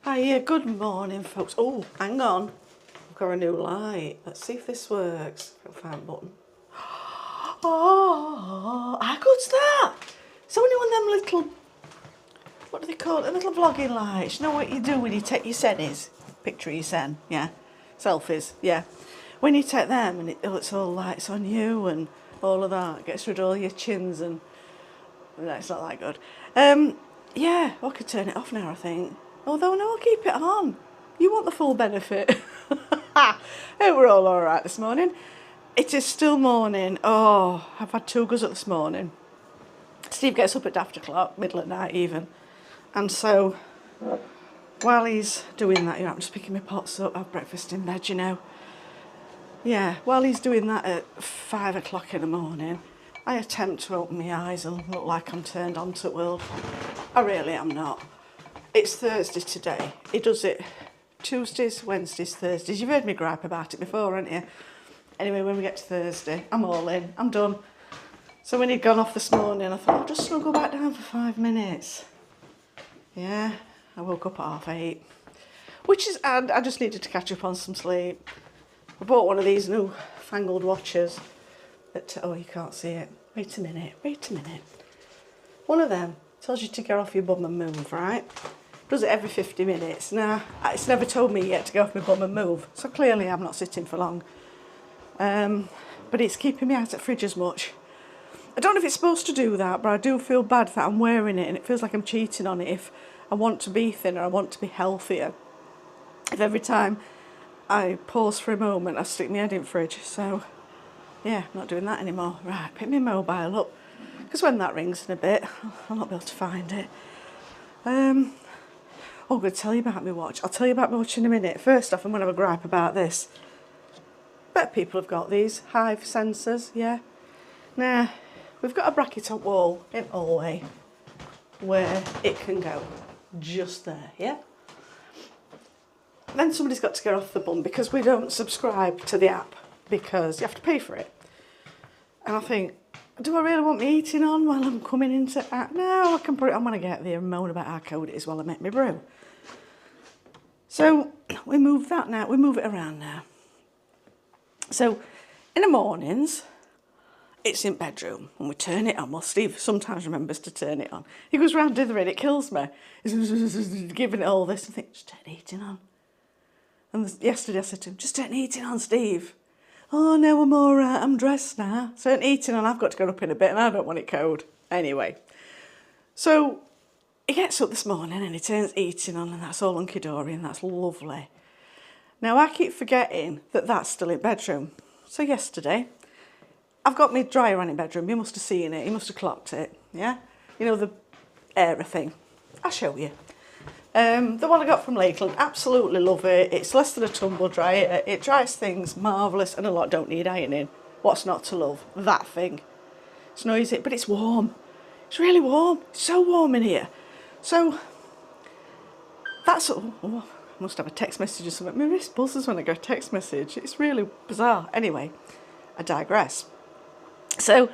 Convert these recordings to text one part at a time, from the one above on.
Hiya, good morning, folks. Oh, hang on. I've got a new light. Let's see if this works. Find button. Oh, how good's that? It's only one of them little, what do they call it? Little vlogging lights. You know what you do when you take your sennies? Picture your sen, yeah. Selfies, yeah. When you take them and it's all lights on you and all of that, it gets rid of all your chins and no, it's not that good. Yeah, I could turn it off now, I think. Although, no, I'll keep it on. You want the full benefit. Hey, we're all alright this morning. It is still morning. Oh, I've had 2 goes up this morning. Steve gets up at daft o'clock, middle of night even. And so, while he's doing that, I'm just picking my pots up, have breakfast in bed, you know. Yeah, while he's doing that at 5 o'clock in the morning, I attempt to open my eyes and look like I'm turned on to the world. I really am not. It's Thursday today. He does it Tuesdays, Wednesdays, Thursdays. You've heard me gripe about it before, haven't you? Anyway, when we get to Thursday, I'm all in. I'm done. So when he'd gone off this morning, I thought, I'll just snuggle back down for 5 minutes. Yeah, I woke up at 8:30. Which is, and I just needed to catch up on some sleep. I bought one of these new fangled watches. That, oh, you can't see it. Wait a minute. One of them tells you to get off your bum and move, right? Does it every 50 minutes. Now, it's never told me yet to get off my bum and move, so clearly I'm not sitting for long. But it's keeping me out at fridge as much. I don't know if it's supposed to do that, but I do feel bad that I'm wearing it and it feels like I'm cheating on it if I want to be thinner, I want to be healthier. If every time I pause for a moment, I stick my head in fridge. So, yeah, I'm not doing that anymore. Right, pick my mobile up, because when that rings in a bit, I'll not be able to find it. I'm going to tell you about my watch. I'll tell you about my watch in a minute. First off, I'm going to have a gripe about this. Bet people have got these Hive sensors, yeah? Now, we've got a bracket on wall in hallway where it can go just there, yeah? Then somebody's got to get off the bum because we don't subscribe to the app because you have to pay for it. And I think, do I really want me eating on while I'm coming into app? No, I can put it on when I get there and moan about how cold it is while I make my brew. So we move that now, we move it around now. So in the mornings, it's in bedroom and we turn it on. Well, Steve sometimes remembers to turn it on. He goes round dithering, it kills me. He's giving it all this and think, just turn the heating on. And yesterday I said to him, just turn the heating on, Steve. Oh, no, I'm all right, I'm dressed now. Turn the heating on, I've got to go up in a bit and I don't want it cold. Anyway, so he gets up this morning and he turns heating on and that's all hunky-dory and that's lovely. Now, I keep forgetting that that's still in bedroom. So yesterday, I've got my dryer on in bedroom. You must have seen it. You must have clocked it, yeah? You know, the air thing. I'll show you. The one I got from Lakeland, absolutely love it. It's less than a tumble dryer. It dries things marvellous and a lot don't need ironing. What's not to love? That thing. It's noisy, but it's warm. It's really warm. It's so warm in here. So, that's all. Oh, I must have a text message or something. My wrist buzzes when I get a text message. It's really bizarre. Anyway, I digress. So,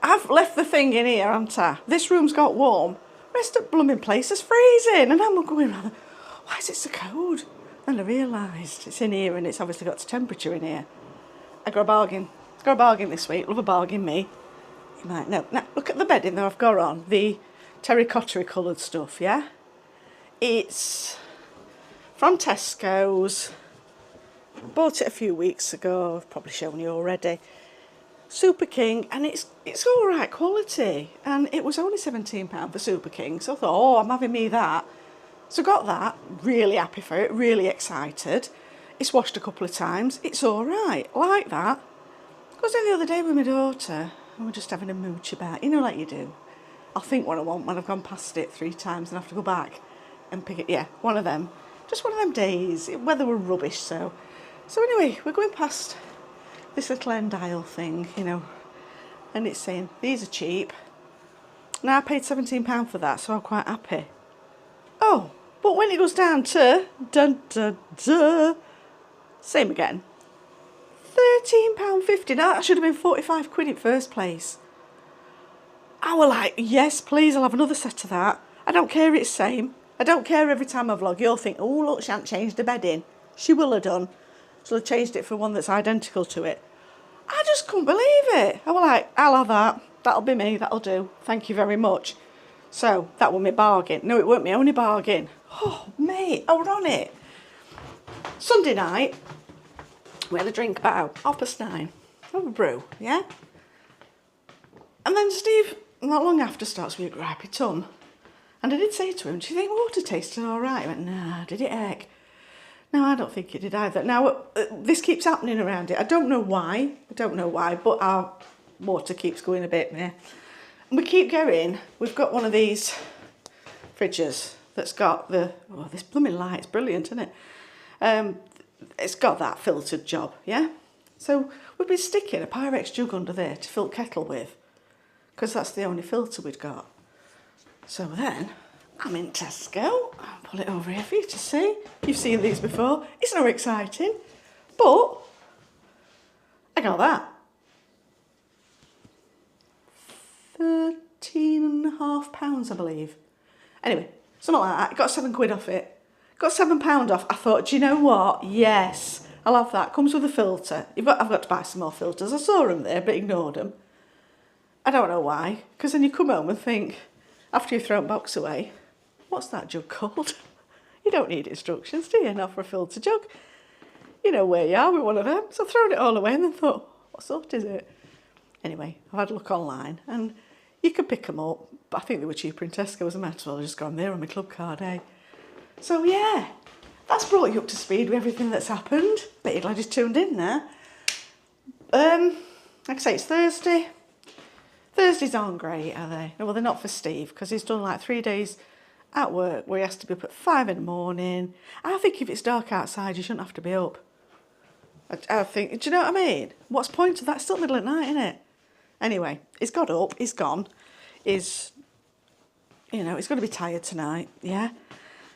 I've left the thing in here, haven't I? This room's got warm. Rest of blooming place is freezing. And I'm going around, why is it so cold? And I realised it's in here and it's obviously got the temperature in here. I got a bargain. Got a bargain this week. Love a bargain, me. You might know. Now, look at the bedding that I've got on. The terracotta coloured stuff, yeah? It's from Tesco's. Bought it a few weeks ago. I've probably shown you already. Super King, and it's all right quality. And it was only £17 for Super King. So I thought, oh, I'm having me that. So got that. Really happy for it. Really excited. It's washed a couple of times. It's all right. Like that. I was in the other day with my daughter and we're just having a mooch about, you know, like you do. I'll think what I want when I've gone past it 3 times and have to go back and pick it. Yeah, one of them. Just one of them days. Weather were rubbish, so. So anyway, we're going past this little end aisle thing, you know, and it's saying, these are cheap. Now I paid £17 for that, so I'm quite happy. Oh, but when it goes down to, dun, dun, dun, same again. £13.50. Now that should have been 45 quid in first place. I was like, yes, please, I'll have another set of that. I don't care if it's same. I don't care every time I vlog, you'll think, oh, look, she hasn't changed the bedding. She will have done. So I changed it for one that's identical to it. I just couldn't believe it. I was like, I'll have that. That'll be me, that'll do. Thank you very much. So that was my bargain. No, it weren't my only bargain. Oh, mate, I was on it. Sunday night, we had a drink about 9:30. Have a brew, yeah? And then Steve, not long after, starts with a gripey tum. And I did say to him, do you think water tasted all right? He went, nah, did it heck? No, I don't think it did either. Now, this keeps happening around it. I don't know why, but our water keeps going a bit, yeah. And we keep going. We've got one of these fridges that's got this blooming light's brilliant, isn't it? It's got that filtered job, yeah? So we've been sticking a Pyrex jug under there to fill kettle with, because that's the only filter we'd got. So then, I'm in Tesco. I'll pull it over here for you to see. You've seen these before. It's not exciting, but I got that. £13.50, I believe. Anyway, something like that. Got £7 off it. Got £7 off. I thought, do you know what? Yes, I'll have that. Comes with a filter. I've got to buy some more filters. I saw them there, but ignored them. I don't know why. Because then you come home and think, after you've thrown box away, what's that jug called? You don't need instructions, do you? Not for a filter jug. You know where you are with one of them. So I've thrown it all away and then thought, what sort is it? Anyway, I've had a look online and you could pick them up, but I think they were cheaper in Tesco, so I might as well have just gone there on my club card, eh? So yeah, that's brought you up to speed with everything that's happened. Bet you're glad you tuned in now. Like I say, it's Thursday. Thursdays aren't great, are they? No, well, they're not for Steve, because he's done like 3 days at work where he has to be up at 5 in the morning. I think if it's dark outside, you shouldn't have to be up. I think, do you know what I mean? What's the point of that? It's still middle at night, isn't it? Anyway, he's got up, he's gone. He's going to be tired tonight, yeah?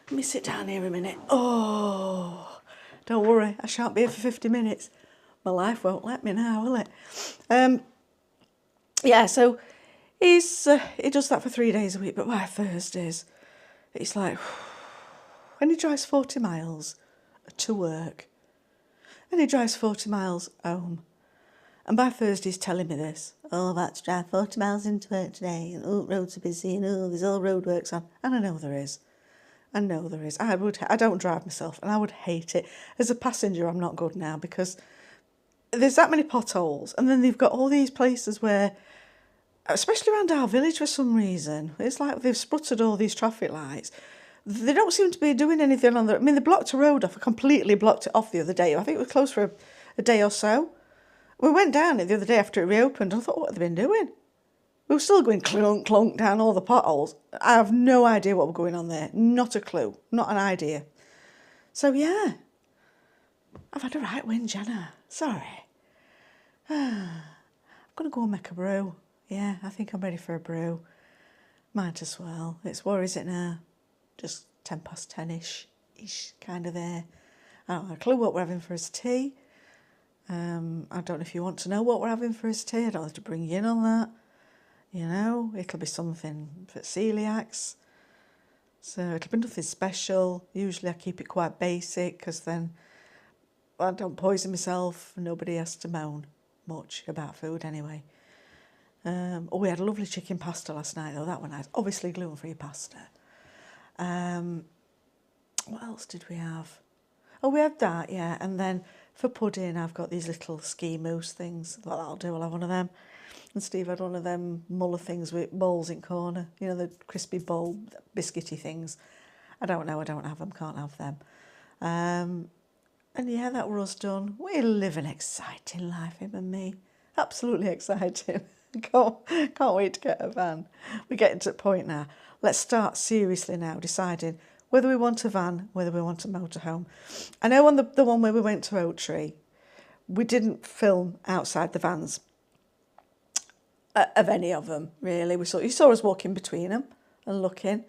Let me sit down here a minute. Oh, don't worry, I shan't be here for 50 minutes. My life won't let me now, will it? Yeah, so he does that for 3 days a week, but by Thursdays, it's like, when he drives 40 miles to work, and he drives 40 miles home, and by Thursday he's telling me this, oh, I've had to drive 40 miles into work today, and oh, roads are busy, and oh, there's all roadworks on, and I know there is. I don't drive myself, and I would hate it. As a passenger, I'm not good now, because there's that many potholes, and then they've got all these places where, especially around our village for some reason, it's like they've sputtered all these traffic lights. They don't seem to be doing anything on the... I mean, they blocked a road off, completely blocked it off the other day. I think it was closed for a day or so. We went down it the other day after it reopened, and I thought, what have they been doing? We were still going clunk, clunk down all the potholes. I have no idea what was going on there. Not a clue. Not an idea. So, yeah. I've had a right win, Jenna. Sorry. I'm going to go and make a brew. Yeah, I think I'm ready for a brew. Might as well. It's what is it now? Just 10:10ish, kind of there. I don't have a clue what we're having for his tea. I don't know if you want to know what we're having for his tea. I don't have to bring you in on that. You know, it'll be something for celiacs. So it'll be nothing special. Usually I keep it quite basic, because then I don't poison myself. Nobody has to moan much about food anyway. We had a lovely chicken pasta last night, though. That one nice. Obviously gluten-free pasta. What else did we have? Oh, we had that, yeah. And then for pudding, I've got these little ski mousse things. Well, I'll do. I'll have one of them. And Steve had one of them muller things with balls in corner. You know, the crispy ball, biscuity things. I don't know. I don't have them. Can't have them. And yeah, that was done. We live an exciting life, him and me. Absolutely exciting. Can't wait to get a van. We're getting to the point now. Let's start seriously now, deciding whether we want a van, whether we want a motorhome. I know on the one where we went to Oak Tree, we didn't film outside the vans of any of them, really. You saw us walking between them and looking,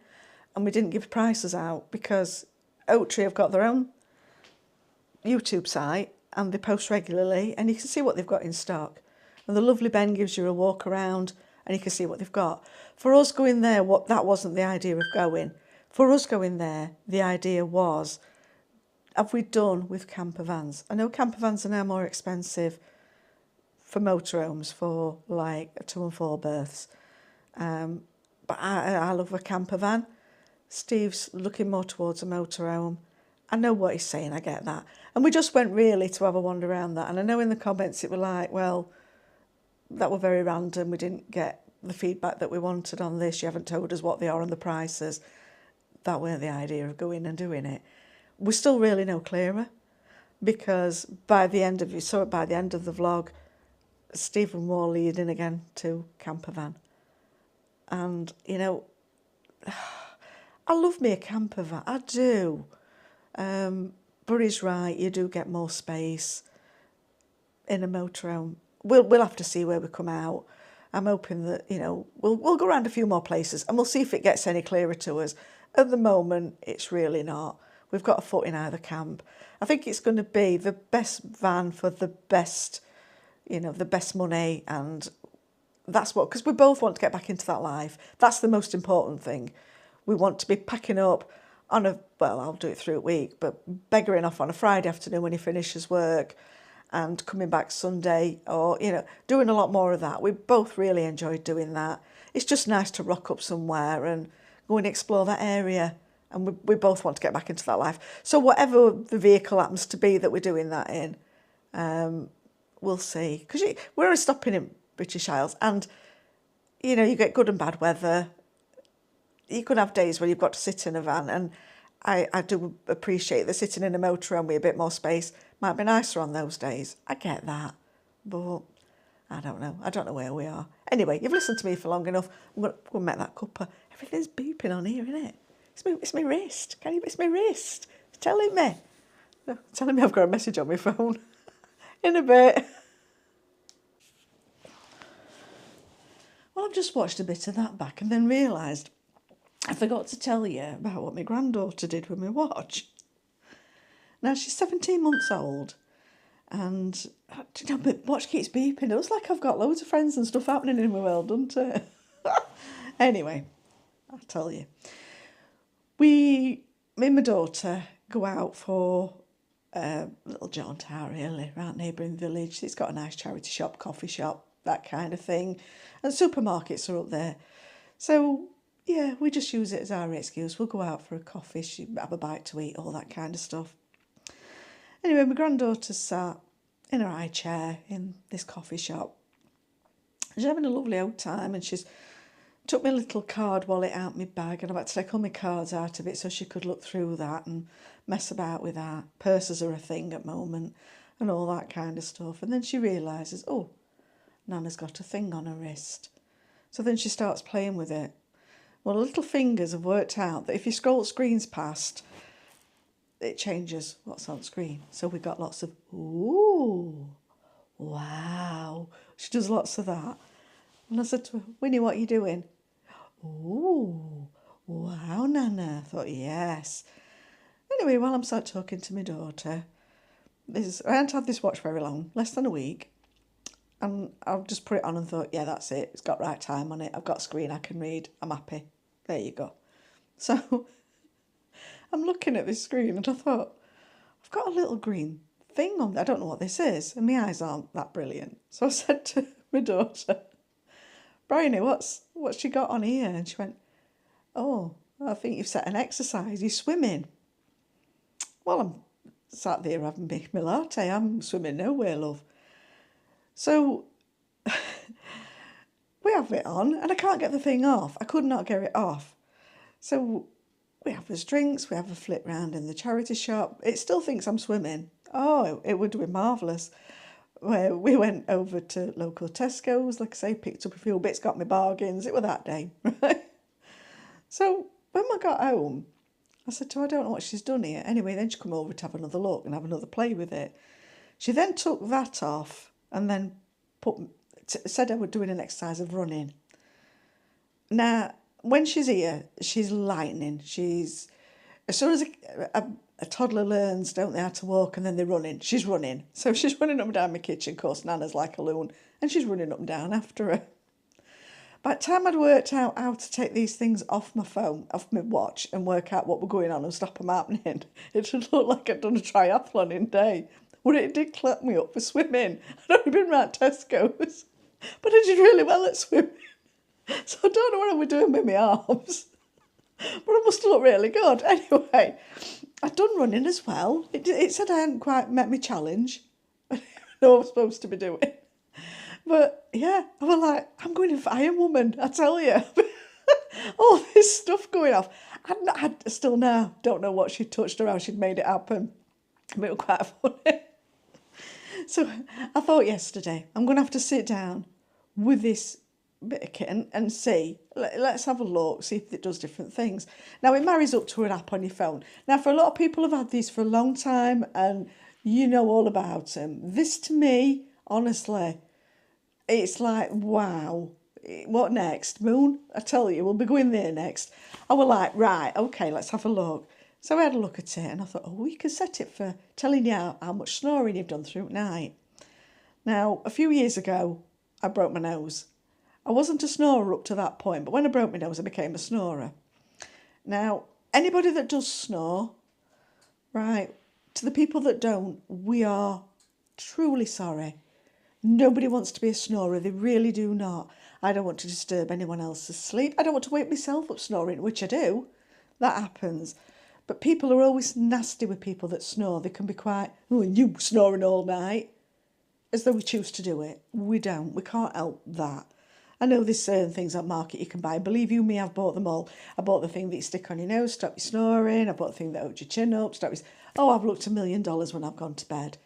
and we didn't give prices out because Oak Tree have got their own YouTube site and they post regularly, and you can see what they've got in stock. And the lovely Ben gives you a walk around and you can see what they've got. For us going there, that wasn't the idea of going. for us going there, the idea was, have we done with camper vans? I know camper vans are now more expensive for motorhomes for like 2 and 4 berths. But I love a camper van. Steve's looking more towards a motorhome. I know what he's saying, I get that. And we just went really to have a wander around that. And I know in the comments it were like, well, that were very random. We didn't get the feedback that we wanted on this. You haven't told us what they are and the prices. That weren't the idea of going and doing it. We're still really no clearer, because by the end of the vlog, Stephen were leading again to camper van. And, you know, I love me a camper van, I do. But he's right, you do get more space in a motorhome. We'll have to see where we come out. I'm hoping that, you know, we'll go around a few more places and we'll see if it gets any clearer to us. At the moment, it's really not. We've got a foot in either camp. I think it's going to be the best van for the best, you know, the best money, and that's what, because we both want to get back into that life. That's the most important thing. We want to be packing up on I'll do it through a week, but begging off on a Friday afternoon when he finishes work and coming back Sunday, or, you know, doing a lot more of that. We both really enjoyed doing that. It's just nice to rock up somewhere and go and explore that area. And we both want to get back into that life. So whatever the vehicle happens to be that we're doing that in, we'll see. Because we're only stopping in British Isles, and, you know, you get good and bad weather. You could have days where you've got to sit in a van, and I do appreciate that sitting in a motorhome with a bit more space might be nicer on those days. I get that, but I don't know. I don't know where we are. Anyway, you've listened to me for long enough. We'll make that cuppa. Everything's beeping on here, isn't it? It's my wrist. It's my wrist. It's telling me. No, it's telling me I've got a message on my phone. In a bit. Well, I've just watched a bit of that back and then realised I forgot to tell you about what my granddaughter did with my watch. Now, she's 17 months old, and, you know, my watch keeps beeping. It looks like I've got loads of friends and stuff happening in my world, doesn't it? Anyway, I'll tell you. Me and my daughter go out for a little jaunt out, really, around neighbouring village. It's got a nice charity shop, coffee shop, that kind of thing. And supermarkets are up there. So, yeah, we just use it as our excuse. We'll go out for a coffee, have a bite to eat, all that kind of stuff. Anyway, my granddaughter sat in her high chair in this coffee shop. She's having a lovely old time, and she's took my little card wallet out of my bag, and I had to take all my cards out of it so she could look through that and mess about with that. Purses are a thing at the moment and all that kind of stuff. And then she realises, oh, Nana's got a thing on her wrist. So then she starts playing with it. Well, her little fingers have worked out that if you scroll screens past, it changes what's on screen. So we got lots of, ooh, wow. She does lots of that. And I said to her, Winnie, what are you doing? Ooh, wow, Nana. I thought, yes. Anyway, while I'm sat talking to my daughter, I hadn't had this watch very long, less than a week. And I've just put it on and thought, yeah, that's it. It's got right time on it. I've got a screen I can read. I'm happy. There you go. So I'm looking at this screen and I thought, I've got a little green thing on there. I don't know what this is. And my eyes aren't that brilliant. So I said to my daughter, Bryony, what's she got on here? And she went, oh, I think you've set an exercise. You're swimming. Well, I'm sat there having my latte. I'm swimming nowhere, love. So we have it on and I can't get the thing off. I could not get it off. So we have us drinks. We have a flit round in the charity shop. It still thinks I'm swimming. Oh, it would be marvellous. Where we went over to local Tesco's, like I say, picked up a few bits, got my bargains. It was that day, right? So when I got home, I said to her, I don't know what she's done here. Anyway, then she come over to have another look and have another play with it. She then took that off and then said I was doing an exercise of running. Now, when she's here, she's lightning. As soon as a toddler learns, don't they, how to walk, and then they're running. She's running. So she's running up and down my kitchen. Of course, Nana's like a loon, and she's running up and down after her. By the time I'd worked out how to take these things off my phone, off my watch, and work out what were going on and stop them happening, it would look like I'd done a triathlon in a day. Well, it did clap me up for swimming. I'd only been round Tesco's, but I did really well at swimming. So I don't know what I was doing with my arms, but I must have looked really good. Anyway, I'd done running as well. It said I hadn't quite met my challenge. I didn't know what I was supposed to be doing. But yeah, I was like, I'm going to Iron Woman, I tell you. All this stuff going off. I still now don't know what she touched or how she'd made it happen. But it was quite funny. So I thought yesterday, I'm going to have to sit down with this bit of kit and see. Let's have a look, see if it does different things. Now, it marries up to an app on your phone. Now, for a lot of people have had these for a long time and you know all about them. This, to me, honestly, it's like, wow, what next? Moon? I tell you, we'll be going there next. I was like, right, okay, let's have a look. So I had a look at it and I thought, oh, you can set it for telling you how much snoring you've done through the night. Now, a few years ago, I broke my nose. I wasn't a snorer up to that point, but when I broke my nose, I became a snorer. Now, anybody that does snore, right, to the people that don't, we are truly sorry. Nobody wants to be a snorer. They really do not. I don't want to disturb anyone else's sleep. I don't want to wake myself up snoring, which I do. That happens. But people are always nasty with people that snore. They can be quite, oh, and you snoring all night. As though we choose to do it. We don't. We can't help that. I know there's certain things on market you can buy. Believe you me, I've bought them all. I bought the thing that you stick on your nose, stop you snoring. I bought the thing that holds your chin up, stop you... Oh, I've looked $1 million when I've gone to bed.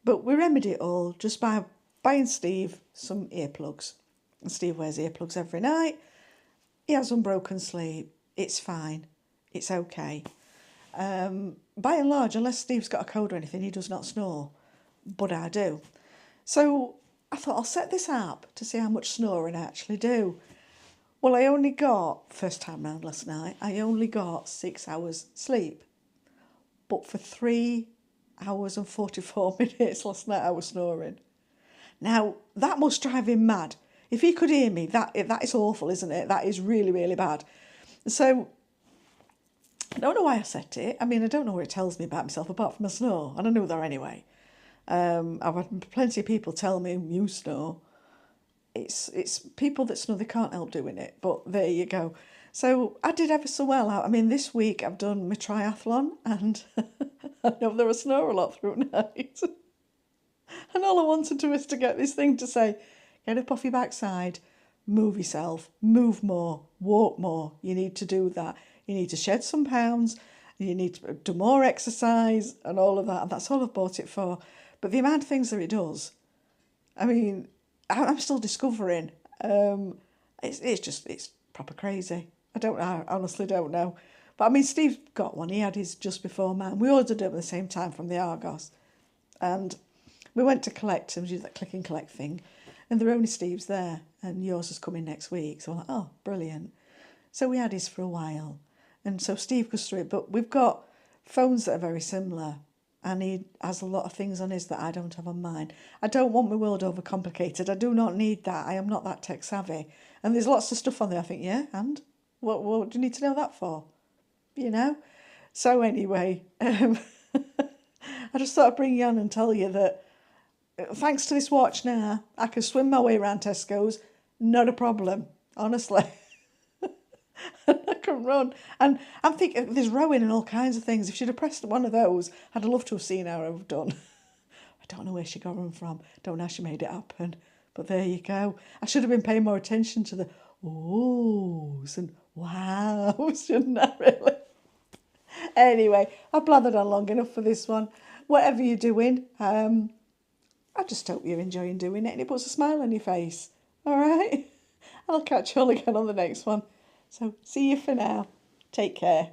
But we remedy it all just by buying Steve some earplugs. And Steve wears earplugs every night. He has unbroken sleep. It's fine. It's okay. By and large, unless Steve's got a cold or anything, he does not snore. But I do. So I thought I'll set this app to see how much snoring I actually do. Well, I only got, first time round last night, I only got 6 hours sleep. But for 3 hours and 44 minutes last night I was snoring. Now, that must drive him mad. If he could hear me, that is awful, isn't it? That is really, really bad. So, I don't know why I set it. I mean, I don't know what it tells me about myself apart from a snore. And I know that anyway. I've had plenty of people tell me, you snore. It's people that snore, they can't help doing it. But there you go. So, I did ever so well. I mean, this week I've done my triathlon and I know there was snore a lot through the night. And all I wanted to was to get this thing to say, get up off your backside, move yourself, move more, walk more. You need to do that. You need to shed some pounds. You need to do more exercise and all of that. And that's all I've bought it for. But the amount of things that it does, I mean, I'm still discovering. It's proper crazy. I honestly don't know. But I mean, Steve got one. He had his just before mine. We ordered it at the same time from the Argos. And we went to collect and do that click and collect thing. And there were only Steve's there. And yours is coming next week. So I'm like, oh, brilliant. So we had his for a while. And so Steve goes through it. But we've got phones that are very similar. And he has a lot of things on his that I don't have on mine. I don't want my world overcomplicated. I do not need that. I am not that tech savvy. And there's lots of stuff on there. I think, yeah, and what do you need to know that for? You know? So anyway, I just thought I'd bring you on and tell you that thanks to this watch now, I can swim my way around Tesco's. Not a problem, honestly. I can run. And I'm thinking, there's rowing and all kinds of things. If she'd have pressed one of those, I'd love to have seen how I've done. I don't know where she got them from. Don't know how she made it happen. But there you go. I should have been paying more attention to the ohs and wows, shouldn't I, really? Anyway, I've blathered on long enough for this one. Whatever you're doing, I just hope you're enjoying doing it and it puts a smile on your face. All right? I'll catch you all again on the next one. So, see you for now. Take care.